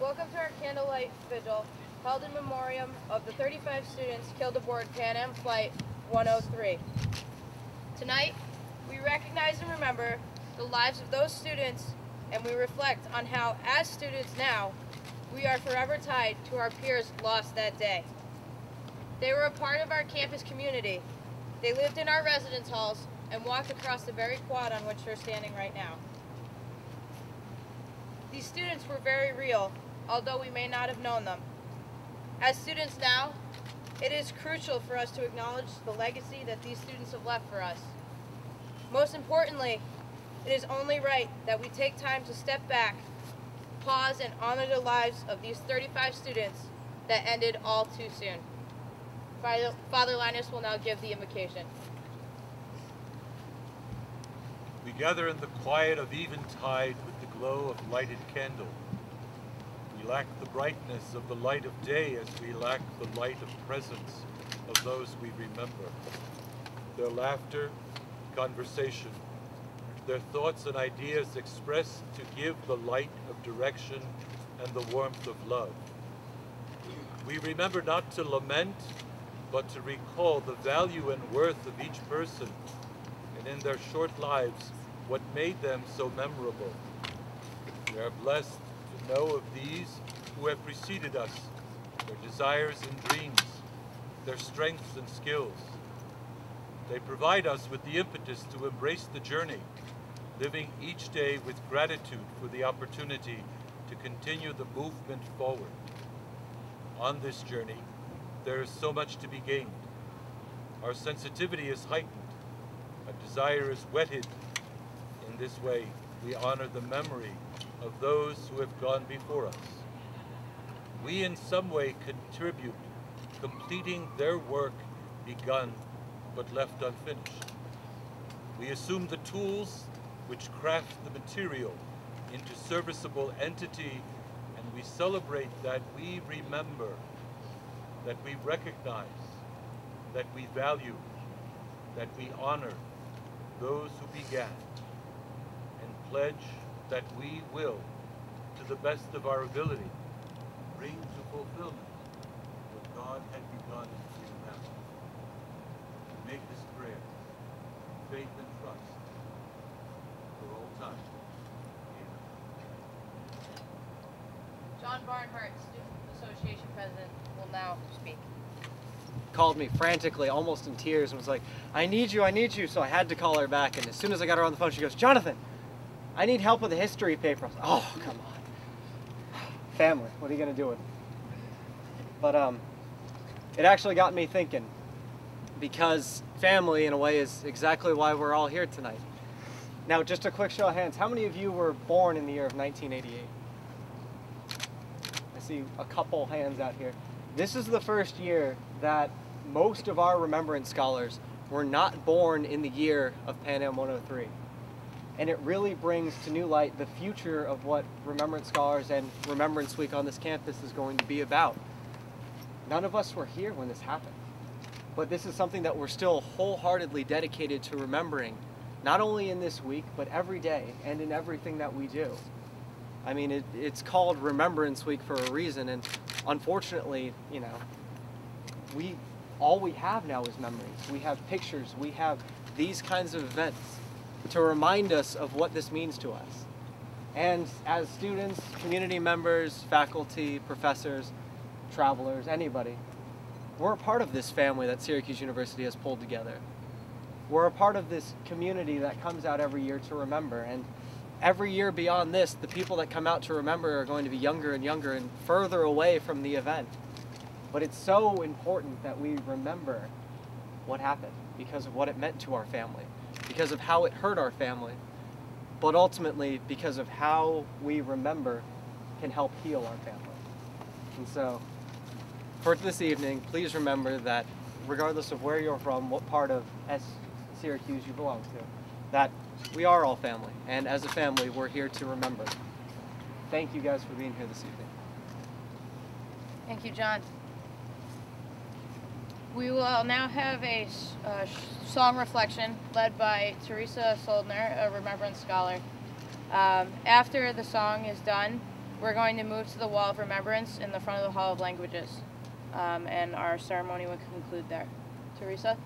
Welcome to our Candlelight Vigil, held in memoriam of the 35 students killed aboard Pan Am Flight 103. Tonight, we recognize and remember the lives of those students, and we reflect on how, as students now, we are forever tied to our peers lost that day. They were a part of our campus community. They lived in our residence halls and walked across the very quad on which they're standing right now. These students were very real, although we may not have known them. As students now, it is crucial for us to acknowledge the legacy that these students have left for us. Most importantly, it is only right that we take time to step back, pause, and honor the lives of these 35 students that ended all too soon. Father Linus will now give the invocation. We gather in the quiet of eventide with the glow of lighted candle. We lack the brightness of the light of day as we lack the light of presence of those we remember. Their laughter, conversation, their thoughts and ideas expressed to give the light of direction and the warmth of love. We remember not to lament, but to recall the value and worth of each person, and in their short lives, what made them so memorable. We are blessed to know of these who have preceded us, their desires and dreams, their strengths and skills. They provide us with the impetus to embrace the journey, living each day with gratitude for the opportunity to continue the movement forward. On this journey, there is so much to be gained. Our sensitivity is heightened. Our desire is whetted. In this way, we honor the memory of those who have gone before us. We in some way contribute, completing their work begun but left unfinished. We assume the tools which craft the material into serviceable entity, and we celebrate that we remember, that we recognize, that we value, that we honor those who began, and pledge that we will, to the best of our ability, bring to fulfillment what God had begun in them. Make this prayer, faith and trust, for all time. Amen. John Barnhart, Student Association President, will now speak. Called me frantically, almost in tears, and was like, I need you, so I had to call her back, and as soon as I got her on the phone, she goes, Jonathan, I need help with a history paper. I was like, oh, come on. Family, what are you going to do with it? But it actually got me thinking, because family, in a way, is exactly why we're all here tonight. Now, just a quick show of hands, how many of you were born in the year of 1988? I see a couple hands out here. This is the first year that most of our remembrance scholars were not born in the year of Pan Am 103. And it really brings to new light the future of what Remembrance Scholars and Remembrance Week on this campus is going to be about. None of us were here when this happened, but this is something that we're still wholeheartedly dedicated to remembering, not only in this week, but every day and in everything that we do. I mean, it's called Remembrance Week for a reason, and unfortunately, you know, all we have now is memories. We have pictures, we have these kinds of events to remind us of what this means to us. And as students, community members, faculty, professors, travelers, anybody, we're a part of this family that Syracuse University has pulled together. We're a part of this community that comes out every year to remember, and every year beyond this, the people that come out to remember are going to be younger and younger and further away from the event. But it's so important that we remember what happened because of what it meant to our family, because of how it hurt our family, but ultimately because of how we remember can help heal our family. And so, for this evening, please remember that regardless of where you're from, what part of Syracuse you belong to, that we are all family, and as a family, we're here to remember. Thank you guys for being here this evening. Thank you, John. We will now have a song reflection led by Teresa Soldner, a Remembrance Scholar. After the song is done, we're going to move to the Wall of Remembrance in the front of the Hall of Languages, and our ceremony will conclude there. Teresa?